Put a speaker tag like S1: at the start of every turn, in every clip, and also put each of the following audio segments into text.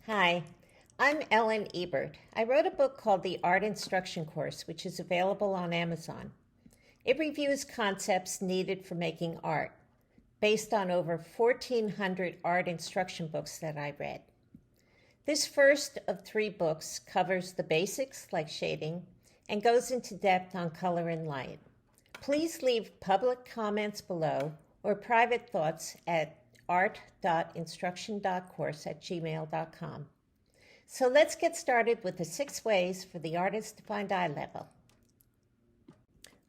S1: Hi, I'm Ellen Ebert. I wrote a book called The Art Instruction Course, which is available on Amazon. It reviews concepts needed for making art, based on over 1,400 art instruction books that I read. This first of 3 books covers the basics like shading and goes into depth on color and light. Please leave public comments below or private thoughts at art.instruction.course@gmail.com. So let's get started with the 6 ways for the artist to find eye level.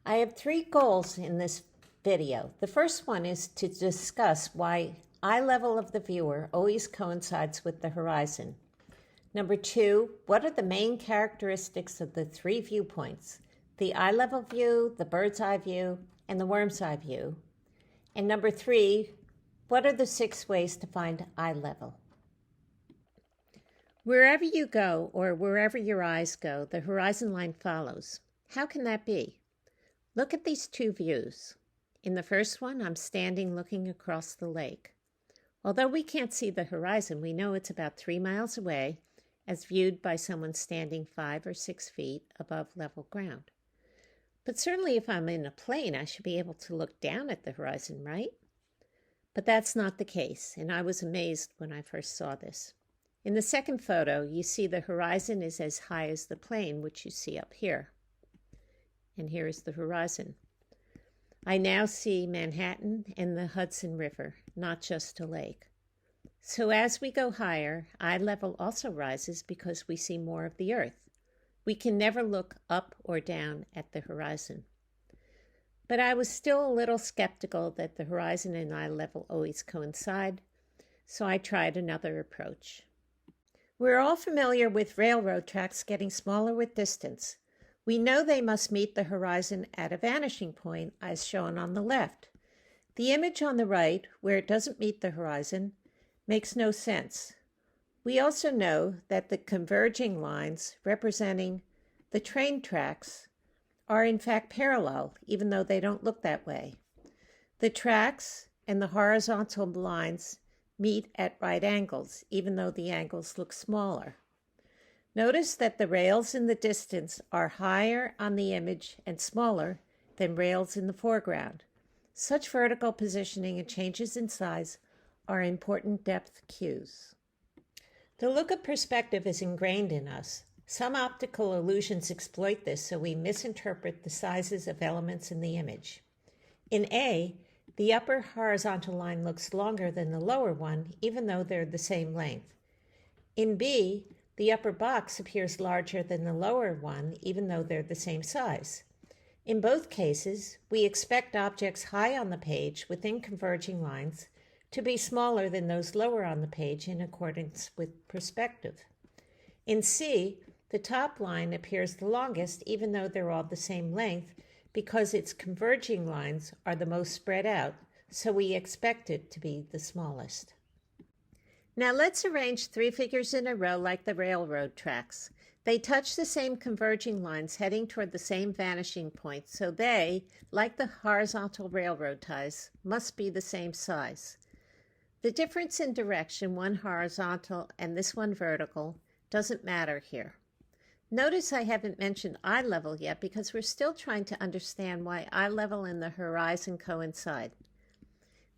S1: I have 3 goals in this video. The first one is to discuss why eye level of the viewer always coincides with the horizon. Number 2, what are the main characteristics of the 3 viewpoints? The eye level view, the bird's eye view, and the worm's eye view. And number 3, what are the 6 ways to find eye level? Wherever you go, or wherever your eyes go, the horizon line follows. How can that be? Look at these 2 views. In the first one, I'm standing looking across the lake. Although we can't see the horizon, we know it's about 3 miles away, as viewed by someone standing 5 or 6 feet above level ground. But certainly if I'm in a plane, I should be able to look down at the horizon, right? But that's not the case, and I was amazed when I first saw this. In the second photo, you see the horizon is as high as the plane, which you see up here. And here is the horizon. I now see Manhattan and the Hudson River, not just a lake. So as we go higher, eye level also rises because we see more of the earth. We can never look up or down at the horizon. But I was still a little skeptical that the horizon and eye level always coincide, so I tried another approach. We're all familiar with railroad tracks getting smaller with distance. We know they must meet the horizon at a vanishing point, as shown on the left. The image on the right, where it doesn't meet the horizon, makes no sense. We also know that the converging lines representing the train tracks are in fact parallel, even though they don't look that way. The tracks and the horizontal lines meet at right angles, even though the angles look smaller. Notice that the rails in the distance are higher on the image and smaller than rails in the foreground. Such vertical positioning and changes in size are important depth cues. The look of perspective is ingrained in us. Some optical illusions exploit this, so we misinterpret the sizes of elements in the image. In A, the upper horizontal line looks longer than the lower one, even though they're the same length. In B, the upper box appears larger than the lower one, even though they're the same size. In both cases, we expect objects high on the page within converging lines to be smaller than those lower on the page in accordance with perspective. In C, the top line appears the longest, even though they're all the same length, because its converging lines are the most spread out, so we expect it to be the smallest. Now let's arrange 3 figures in a row like the railroad tracks. They touch the same converging lines heading toward the same vanishing point, so they, like the horizontal railroad ties, must be the same size. The difference in direction, one horizontal and this one vertical, doesn't matter here. Notice I haven't mentioned eye level yet because we're still trying to understand why eye level and the horizon coincide.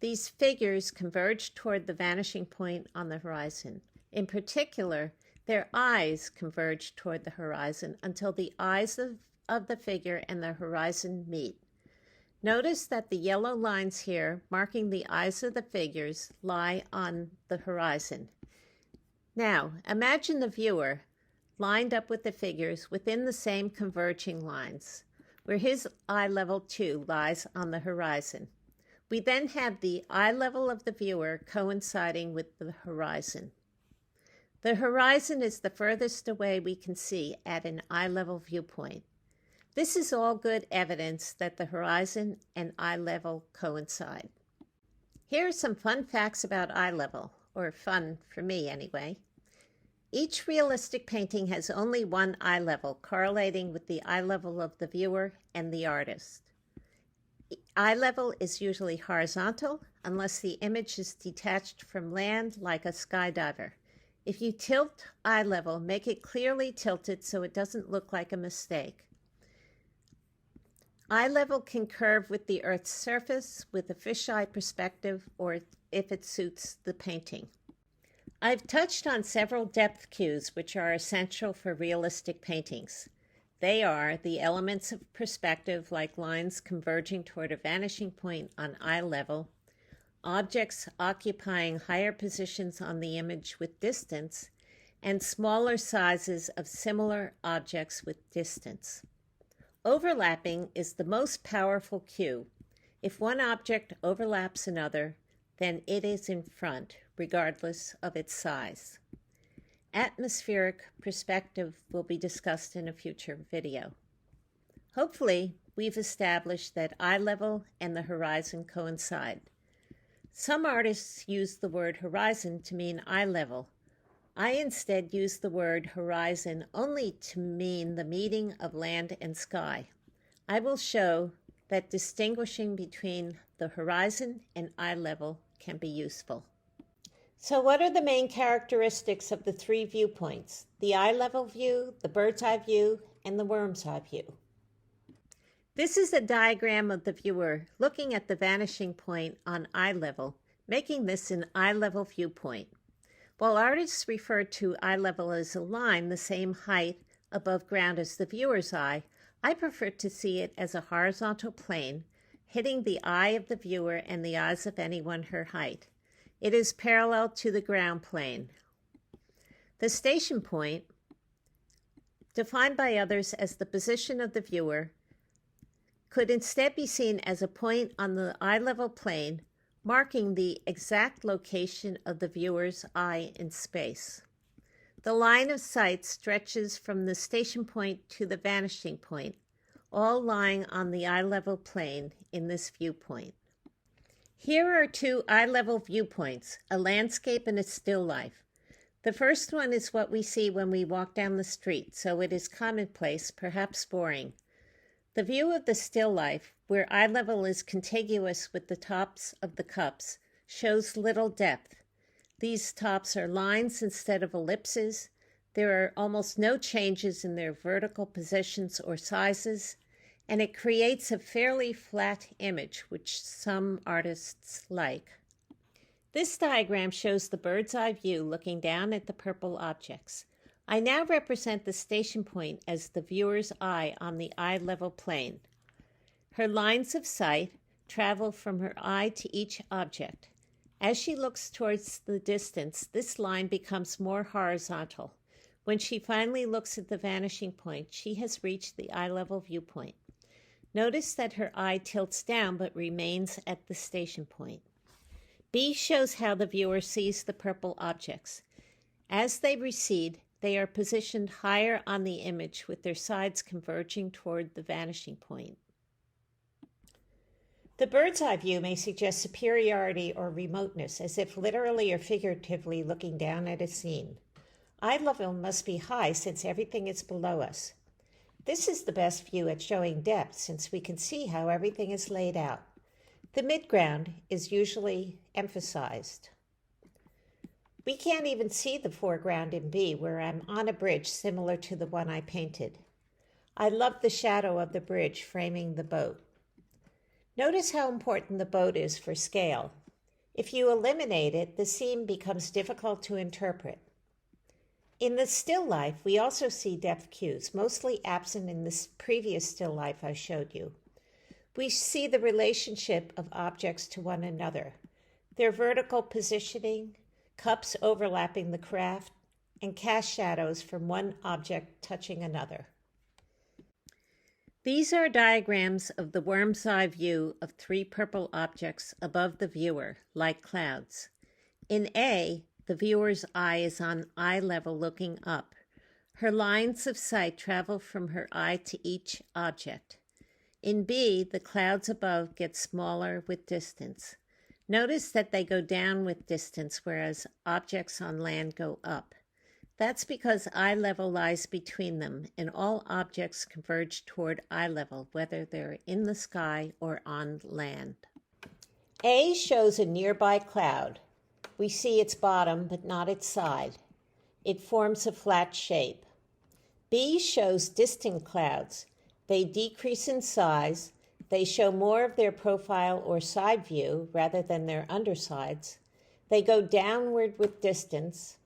S1: These figures converge toward the vanishing point on the horizon. In particular, their eyes converge toward the horizon until the eyes of the figure and the horizon meet. Notice that the yellow lines here, marking the eyes of the figures, lie on the horizon. Now, imagine the viewer lined up with the figures within the same converging lines, where his eye level too lies on the horizon. We then have the eye level of the viewer coinciding with the horizon. The horizon is the furthest away we can see at an eye level viewpoint. This is all good evidence that the horizon and eye level coincide. Here are some fun facts about eye level, or fun for me anyway. Each realistic painting has only one eye level, correlating with the eye level of the viewer and the artist. Eye level is usually horizontal unless the image is detached from land like a skydiver. If you tilt eye level, make it clearly tilted so it doesn't look like a mistake. Eye level can curve with the Earth's surface with a fisheye perspective or if it suits the painting. I've touched on several depth cues which are essential for realistic paintings. They are the elements of perspective like lines converging toward a vanishing point on eye level, objects occupying higher positions on the image with distance, and smaller sizes of similar objects with distance. Overlapping is the most powerful cue. If one object overlaps another, then it is in front, regardless of its size. Atmospheric perspective will be discussed in a future video. Hopefully, we've established that eye level and the horizon coincide. Some artists use the word horizon to mean eye level. I instead use the word horizon only to mean the meeting of land and sky. I will show that distinguishing between the horizon and eye level can be useful. So what are the main characteristics of the three viewpoints? The eye level view, the bird's eye view, and the worm's eye view. This is a diagram of the viewer looking at the vanishing point on eye level, making this an eye level viewpoint. While artists refer to eye level as a line the same height above ground as the viewer's eye, I prefer to see it as a horizontal plane, hitting the eye of the viewer and the eyes of anyone her height. It is parallel to the ground plane. The station point, defined by others as the position of the viewer, could instead be seen as a point on the eye level plane, marking the exact location of the viewer's eye in space. The line of sight stretches from the station point to the vanishing point, all lying on the eye level plane in this viewpoint. Here are two eye level viewpoints, a landscape and a still life. The first one is what we see when we walk down the street, so it is commonplace, perhaps boring. The view of the still life, where eye level is contiguous with the tops of the cups, shows little depth. These tops are lines instead of ellipses. There are almost no changes in their vertical positions or sizes, and it creates a fairly flat image, which some artists like. This diagram shows the bird's eye view looking down at the purple objects. I now represent the station point as the viewer's eye on the eye level plane. Her lines of sight travel from her eye to each object. As she looks towards the distance, this line becomes more horizontal. When she finally looks at the vanishing point, she has reached the eye level viewpoint. Notice that her eye tilts down but remains at the station point. B shows how the viewer sees the purple objects. As they recede, they are positioned higher on the image with their sides converging toward the vanishing point. The bird's eye view may suggest superiority or remoteness, as if literally or figuratively looking down at a scene. Eye level must be high since everything is below us. This is the best view at showing depth since we can see how everything is laid out. The midground is usually emphasized. We can't even see the foreground in B, where I'm on a bridge similar to the one I painted. I love the shadow of the bridge framing the boat. Notice how important the boat is for scale. If you eliminate it, the scene becomes difficult to interpret. In the still life, we also see depth cues, mostly absent in this previous still life I showed you. We see the relationship of objects to one another, their vertical positioning, cups overlapping the craft, and cast shadows from one object touching another. These are diagrams of the worm's eye view of three purple objects above the viewer, like clouds. In A, the viewer's eye is on eye level looking up. Her lines of sight travel from her eye to each object. In B, the clouds above get smaller with distance. Notice that they go down with distance, whereas objects on land go up. That's because eye level lies between them, and all objects converge toward eye level, whether they're in the sky or on land. A shows a nearby cloud. We see its bottom, but not its side. It forms a flat shape. B shows distant clouds. They decrease in size. They show more of their profile or side view rather than their undersides. They go downward with distance.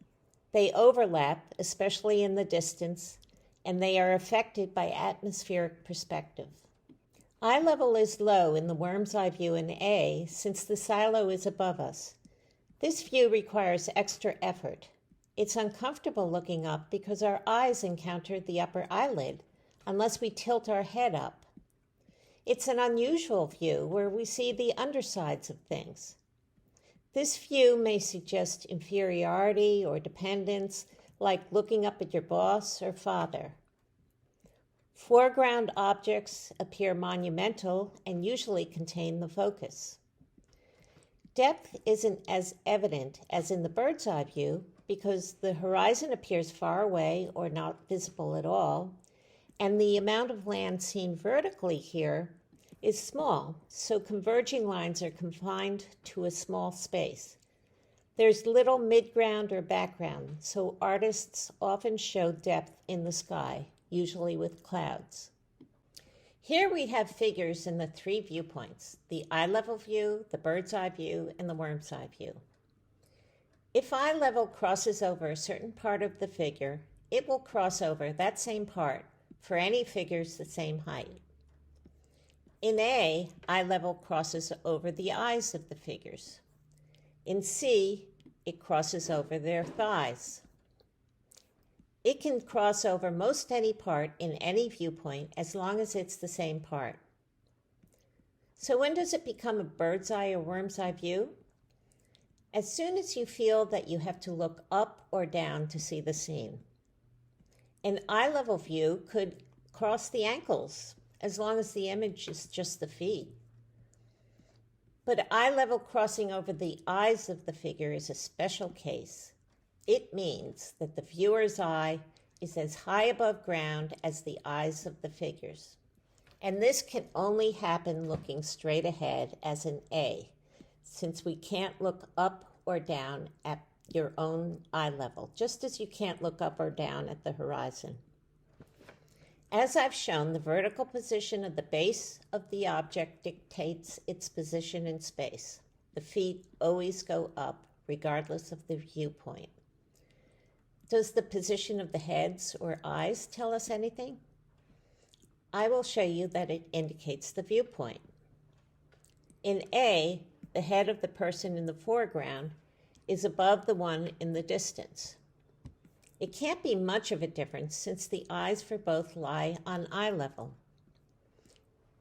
S1: They overlap, especially in the distance, and they are affected by atmospheric perspective. Eye level is low in the worm's eye view in A since the silo is above us. This view requires extra effort. It's uncomfortable looking up because our eyes encounter the upper eyelid unless we tilt our head up. It's an unusual view where we see the undersides of things. This view may suggest inferiority or dependence, like looking up at your boss or father. Foreground objects appear monumental and usually contain the focus. Depth isn't as evident as in the bird's eye view because the horizon appears far away or not visible at all, and the amount of land seen vertically here is small, so converging lines are confined to a small space. There's little midground or background, so artists often show depth in the sky, usually with clouds. Here we have figures in the three viewpoints, the eye level view, the bird's eye view, and the worm's eye view. If eye level crosses over a certain part of the figure, it will cross over that same part for any figures the same height. In A, eye level crosses over the eyes of the figures. In C, it crosses over their thighs. It can cross over most any part in any viewpoint as long as it's the same part. So when does it become a bird's eye or worm's eye view? As soon as you feel that you have to look up or down to see the scene. An eye level view could cross the ankles as long as the image is just the feet. But eye level crossing over the eyes of the figure is a special case. It means that the viewer's eye is as high above ground as the eyes of the figures. And this can only happen looking straight ahead as in A, since we can't look up or down at your own eye level, just as you can't look up or down at the horizon. As I've shown, the vertical position of the base of the object dictates its position in space. The feet always go up, regardless of the viewpoint. Does the position of the heads or eyes tell us anything? I will show you that it indicates the viewpoint. In A, the head of the person in the foreground is above the one in the distance. It can't be much of a difference since the eyes for both lie on eye level.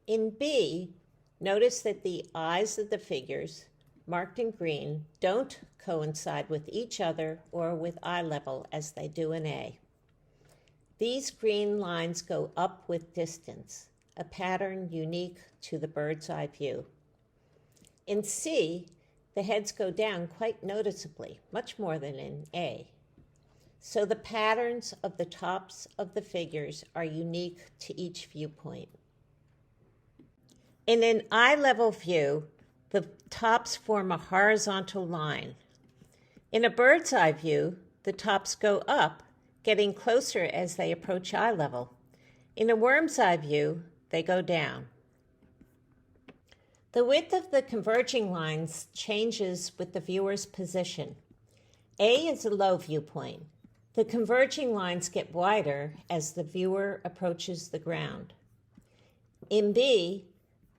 S1: In B, notice that the eyes of the figures, marked in green, don't coincide with each other or with eye level as they do in A. These green lines go up with distance, a pattern unique to the bird's eye view. In C, the heads go down quite noticeably, much more than in A. So the patterns of the tops of the figures are unique to each viewpoint. In an eye level view, the tops form a horizontal line. In a bird's eye view, the tops go up, getting closer as they approach eye level. In a worm's eye view, they go down. The width of the converging lines changes with the viewer's position. A is a low viewpoint. The converging lines get wider as the viewer approaches the ground. In B,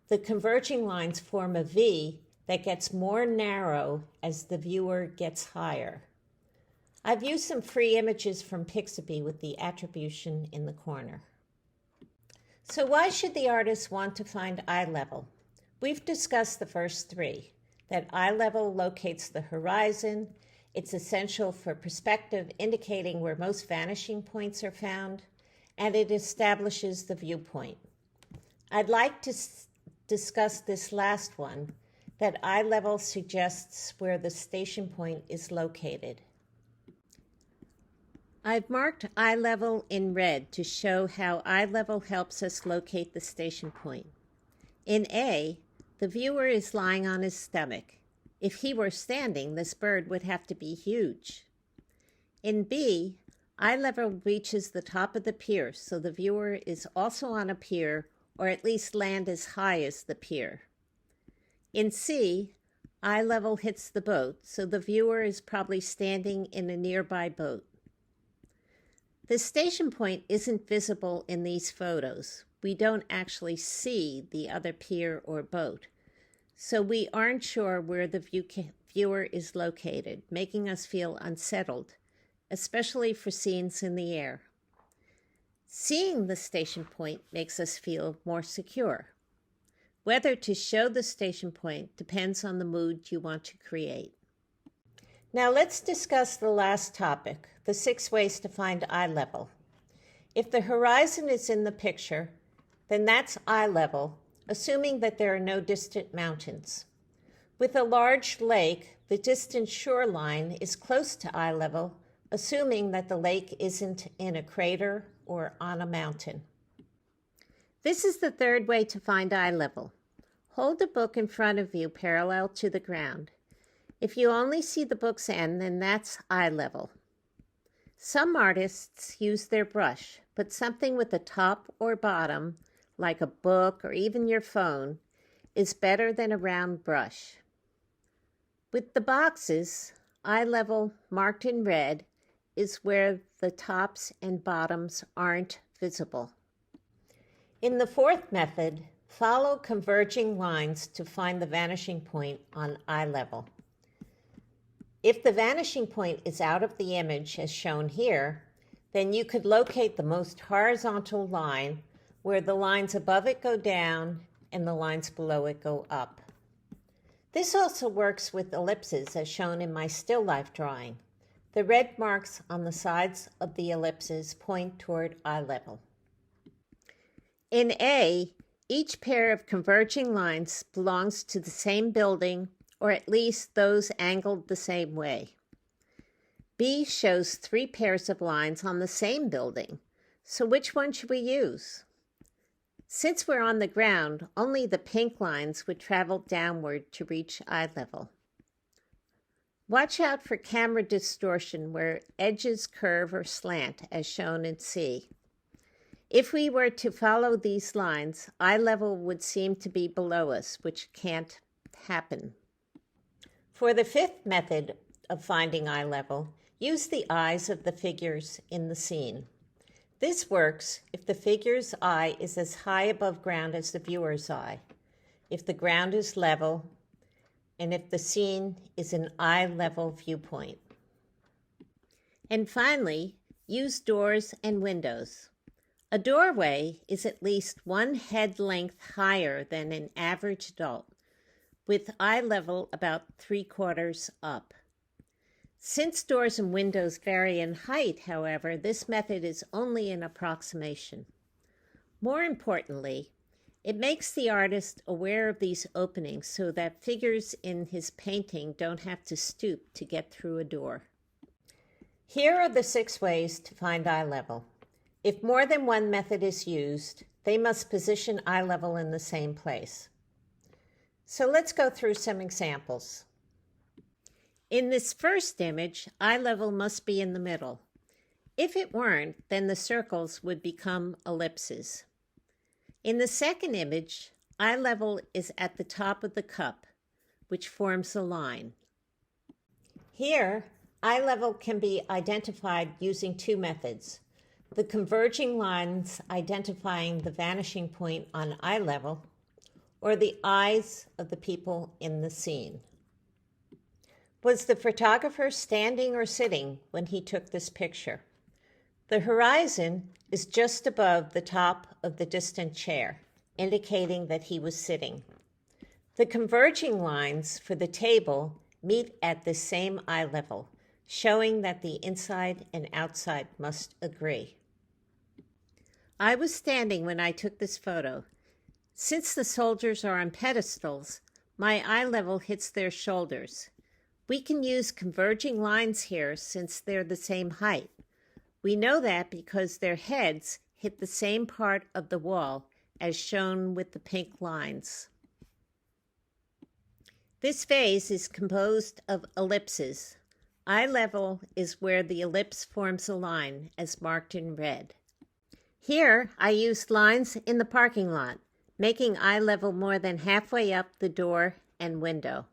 S1: the converging lines form a V that gets more narrow as the viewer gets higher. I've used some free images from Pixabay with the attribution in the corner. So why should the artist want to find eye level? We've discussed the first three, that eye level locates the horizon. It's essential for perspective, indicating where most vanishing points are found, and it establishes the viewpoint. I'd like to discuss this last one, that eye level suggests where the station point is located. I've marked eye level in red to show how eye level helps us locate the station point. In A, the viewer is lying on his stomach. If he were standing, this bird would have to be huge. In B, eye level reaches the top of the pier, so the viewer is also on a pier, or at least land as high as the pier. In C, eye level hits the boat, so the viewer is probably standing in a nearby boat. The station point isn't visible in these photos. We don't actually see the other pier or boat, so we aren't sure where the viewer is located, making us feel unsettled, especially for scenes in the air. Seeing the station point makes us feel more secure. Whether to show the station point depends on the mood you want to create. Now let's discuss the last topic, the 6 ways to find eye level. If the horizon is in the picture, then that's eye level, assuming that there are no distant mountains. With a large lake, the distant shoreline is close to eye level, assuming that the lake isn't in a crater or on a mountain. This is the 3rd way to find eye level. Hold the book in front of you parallel to the ground. If you only see the book's end, then that's eye level. Some artists use their brush, but something with a top or bottom, like a book or even your phone, is better than a round brush. With the boxes, eye level marked in red is where the tops and bottoms aren't visible. In the 4th method, follow converging lines to find the vanishing point on eye level. If the vanishing point is out of the image as shown here, then you could locate the most horizontal line where the lines above it go down and the lines below it go up. This also works with ellipses as shown in my still life drawing. The red marks on the sides of the ellipses point toward eye level. In A, each pair of converging lines belongs to the same building, or at least those angled the same way. B shows 3 pairs of lines on the same building, so which one should we use? Since we're on the ground, only the pink lines would travel downward to reach eye level. Watch out for camera distortion where edges curve or slant, as shown in C. If we were to follow these lines, eye level would seem to be below us, which can't happen. For the 5th method of finding eye level, use the eyes of the figures in the scene. This works if the figure's eye is as high above ground as the viewer's eye, if the ground is level, and if the scene is an eye-level viewpoint. And finally, use doors and windows. A doorway is at least 1 head length higher than an average adult, with eye level about 3/4 up. Since doors and windows vary in height, however, this method is only an approximation. More importantly, it makes the artist aware of these openings so that figures in his painting don't have to stoop to get through a door. Here are the 6 ways to find eye level. If more than one method is used, they must position eye level in the same place. So let's go through some examples. In this first image, eye level must be in the middle. If it weren't, then the circles would become ellipses. In the second image, eye level is at the top of the cup, which forms a line. Here, eye level can be identified using 2 methods. The converging lines identifying the vanishing point on eye level, or the eyes of the people in the scene. Was the photographer standing or sitting when he took this picture? The horizon is just above the top of the distant chair, indicating that he was sitting. The converging lines for the table meet at the same eye level, showing that the inside and outside must agree. I was standing when I took this photo. Since the soldiers are on pedestals, my eye level hits their shoulders. We can use converging lines here since they're the same height. We know that because their heads hit the same part of the wall as shown with the pink lines. This vase is composed of ellipses. Eye level is where the ellipse forms a line, as marked in red. Here, I used lines in the parking lot, making eye level more than halfway up the door and window.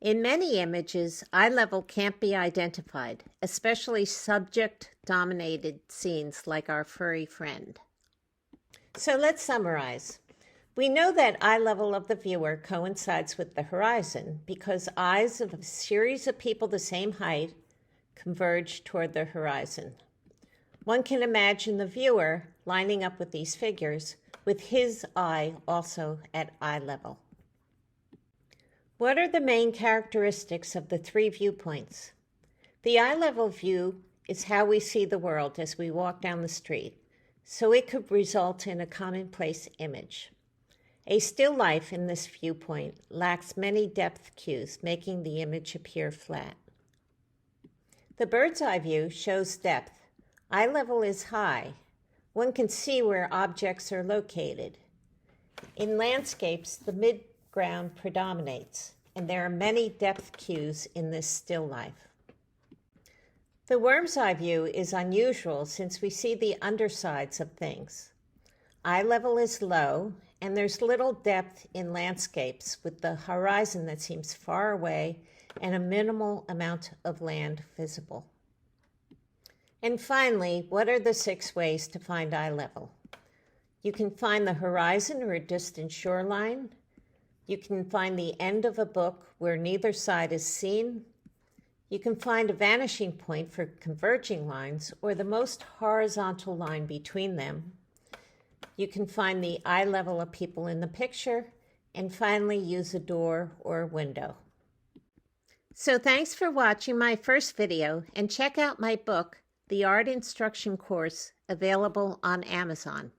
S1: In many images, eye level can't be identified, especially subject-dominated scenes like our furry friend. So let's summarize. We know that eye level of the viewer coincides with the horizon because eyes of a series of people the same height converge toward the horizon. One can imagine the viewer lining up with these figures, with his eye also at eye level. What are the main characteristics of the three viewpoints? The eye level view is how we see the world as we walk down the street, so it could result in a commonplace image. A still life in this viewpoint lacks many depth cues, making the image appear flat. The bird's eye view shows depth. Eye level is high. One can see where objects are located. In landscapes, the midground predominates, and there are many depth cues in this still life. The worm's eye view is unusual since we see the undersides of things. Eye level is low, and there's little depth in landscapes with the horizon that seems far away and a minimal amount of land visible. And finally, what are the 6 ways to find eye level? You can find the horizon or a distant shoreline. You can find the end of a book where neither side is seen. You can find a vanishing point for converging lines or the most horizontal line between them. You can find the eye level of people in the picture, and finally use a door or a window. So thanks for watching my first video, and check out my book, The Art Instruction Course, available on Amazon.